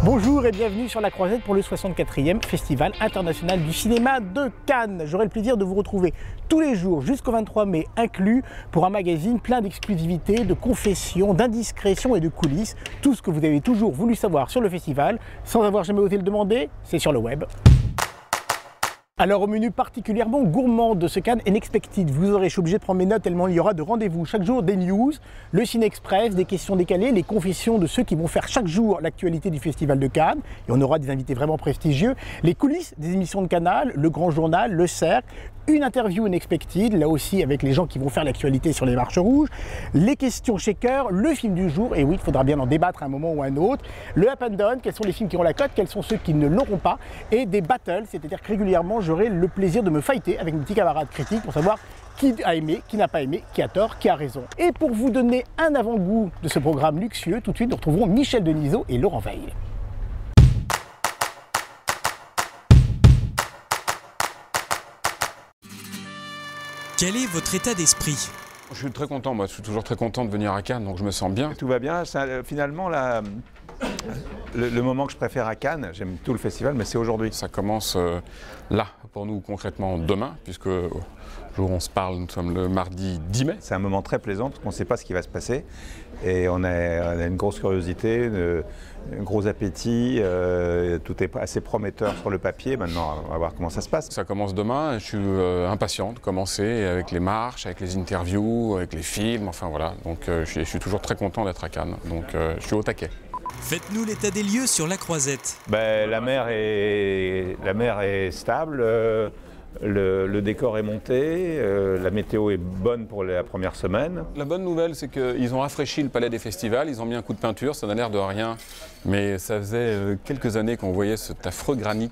Bonjour et bienvenue sur la Croisette pour le 64e Festival international du cinéma de Cannes. J'aurai le plaisir de vous retrouver tous les jours jusqu'au 23 mai inclus pour un magazine plein d'exclusivités, de confessions, d'indiscrétions et de coulisses. Tout ce que vous avez toujours voulu savoir sur le festival sans avoir jamais osé le demander, c'est sur le web. Alors au menu particulièrement gourmand de ce Cannes Unexpected, vous aurez, je suis obligé de prendre mes notes tellement il y aura de rendez-vous chaque jour, des news, le Ciné Express, des questions décalées, les confessions de ceux qui vont faire chaque jour l'actualité du Festival de Cannes, et on aura des invités vraiment prestigieux, les coulisses des émissions de Canal, le Grand Journal, le Cercle, une interview Unexpected, là aussi avec les gens qui vont faire l'actualité sur les marches rouges, les questions shaker, le film du jour, et oui, il faudra bien en débattre à un moment ou à un autre, le up and down, quels sont les films qui ont la cote, quels sont ceux qui ne l'auront pas, et des battles, c'est-à-dire que régulièrement j'aurai le plaisir de me fighter avec mes petits camarades critiques pour savoir qui a aimé, qui n'a pas aimé, qui a tort, qui a raison. Et pour vous donner un avant-goût de ce programme luxueux, tout de suite nous retrouverons Michel Denisot et Laurent Veil. Quel est votre état d'esprit? Je suis très content, moi je suis toujours très content de venir à Cannes, donc je me sens bien. Tout va bien. Finalement, le moment que je préfère à Cannes, j'aime tout le festival, mais c'est aujourd'hui. Ça commence là, pour nous concrètement demain, puisque le jour où on se parle, nous sommes le mardi 10 mai. C'est un moment très plaisant parce qu'on ne sait pas ce qui va se passer et on a une grosse curiosité, un gros appétit, tout est assez prometteur sur le papier. Maintenant, on va voir comment ça se passe. Ça commence demain et je suis impatient de commencer avec les marches, avec les interviews, avec les films, enfin voilà. Donc je suis toujours très content d'être à Cannes, donc je suis au taquet. Faites-nous l'état des lieux sur la Croisette. La mer est stable, le décor est monté, la météo est bonne pour la première semaine. La bonne nouvelle, c'est qu'ils ont rafraîchi le palais des festivals, ils ont mis un coup de peinture, ça n'a l'air de rien, mais ça faisait quelques années qu'on voyait cet affreux granit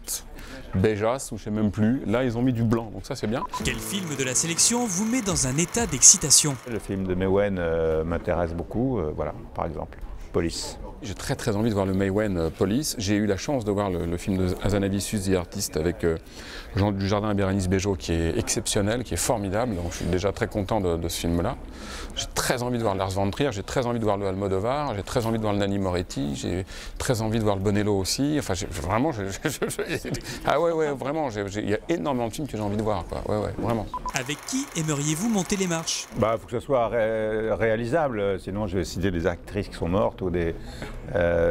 beigeasse, ou je ne sais même plus. Là, ils ont mis du blanc, donc ça c'est bien. Quel film de la sélection vous met dans un état d'excitation? Le film de Maïwenn m'intéresse beaucoup, voilà, par exemple, Police. J'ai très envie de voir le Maïwenn Police. J'ai eu la chance de voir le film de Hazanavicius, The Artist, avec Jean Dujardin et Bérénice Bejo, qui est exceptionnel, qui est formidable. Donc je suis déjà très content de ce film-là. J'ai très envie de voir Lars von Trier, j'ai très envie de voir le Almodovar, j'ai très envie de voir le Nanni Moretti, j'ai très envie de voir le Bonello aussi. Enfin, vraiment, ah ouais, vraiment, il y a énormément de films que j'ai envie de voir, quoi. Ouais, vraiment. Avec qui aimeriez-vous monter les marches? Faut que ce soit réalisable, sinon je vais citer des actrices qui sont mortes ou des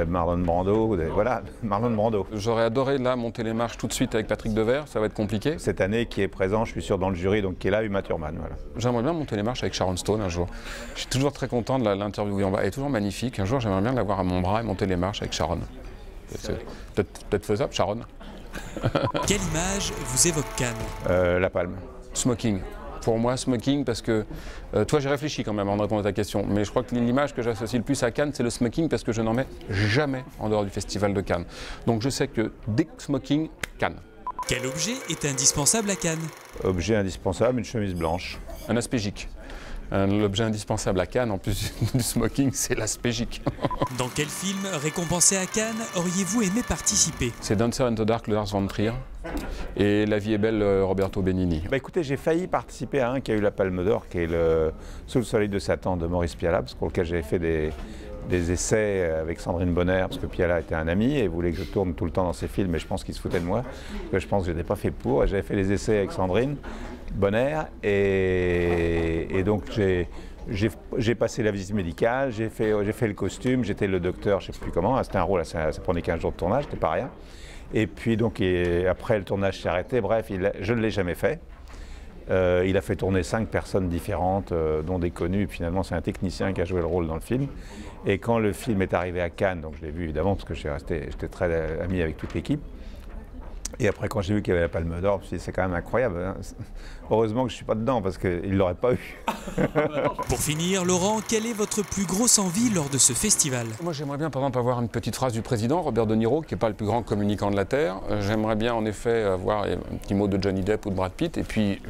Marlon Brando, voilà, Marlon Brando. J'aurais adoré là monter les marches tout de suite avec Patrick Devers, ça va être compliqué. Cette année qui est présent, je suis sûr dans le jury, donc qui est là, Uma Thurman, voilà. J'aimerais bien monter les marches avec Sharon Stone un jour. Je suis toujours très content de l'interview, elle est toujours magnifique. Un jour j'aimerais bien l'avoir à mon bras et monter les marches avec Sharon. C'est peut-être faisable, Sharon. Quelle image vous évoque Cannes? La Palme. Smoking. Pour moi, smoking, parce que, toi j'ai réfléchi quand même avant de répondre à ta question, mais je crois que l'image que j'associe le plus à Cannes, c'est le smoking, parce que je n'en mets jamais en dehors du Festival de Cannes. Donc je sais que dès que smoking, Cannes. Quel objet est indispensable à Cannes? Objet indispensable, une chemise blanche. Un aspégique. L'objet indispensable à Cannes, en plus du smoking, c'est l'aspégique. Dans quel film récompensé à Cannes auriez-vous aimé participer? C'est Dancer in the Dark, Lars von Trier, et La vie est belle, Roberto Benigni. Écoutez, j'ai failli participer à un qui a eu la Palme d'Or, qui est Sous le soleil de Satan de Maurice Pialat, pour lequel j'avais fait des essais avec Sandrine Bonner, parce que Pialat était un ami et voulait que je tourne tout le temps dans ses films, mais je pense qu'il se foutait de moi, parce que je pense que je n'étais pas fait pour, et j'avais fait les essais avec Sandrine Bonner, et donc j'ai passé la visite médicale, j'ai fait le costume, j'étais le docteur, je ne sais plus comment, c'était un rôle, ça prenait 15 jours de tournage, c'était pas rien. Et puis donc après le tournage s'est arrêté, bref, je ne l'ai jamais fait. Il a fait tourner 5 personnes différentes, dont des connues, et finalement c'est un technicien qui a joué le rôle dans le film. Et quand le film est arrivé à Cannes, donc je l'ai vu évidemment parce que j'étais très ami avec toute l'équipe. Et après, quand j'ai vu qu'il y avait la Palme d'Or, je me suis dit, c'est quand même incroyable, hein. Heureusement que je ne suis pas dedans, parce qu'il ne l'aurait pas eu. Pour finir, Laurent, quelle est votre plus grosse envie lors de ce festival? Moi, j'aimerais bien, par exemple, avoir une petite phrase du président, Robert De Niro, qui n'est pas le plus grand communicant de la Terre. J'aimerais bien, en effet, avoir un petit mot de Johnny Depp ou de Brad Pitt. Et puis,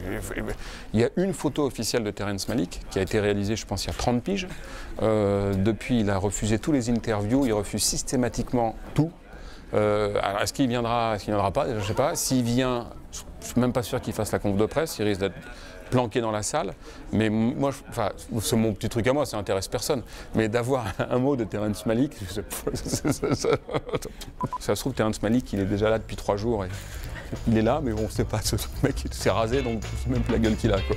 il y a une photo officielle de Terrence Malick, qui a été réalisée, je pense, il y a 30 piges. Depuis, il a refusé tous les interviews, il refuse systématiquement tout. Alors est-ce qu'il viendra, est-ce qu'il ne viendra pas? Je ne sais pas. S'il vient, je ne suis même pas sûr qu'il fasse la conf de presse, il risque d'être planqué dans la salle. Mais moi, enfin, c'est mon petit truc à moi, ça n'intéresse personne. Mais d'avoir un mot de Terrence Malick, ça se trouve, Terrence Malick, il est déjà là depuis 3 jours. Et il est là, mais bon, on ne sait pas, ce mec il s'est rasé, donc je ne sais même plus la gueule qu'il a, quoi.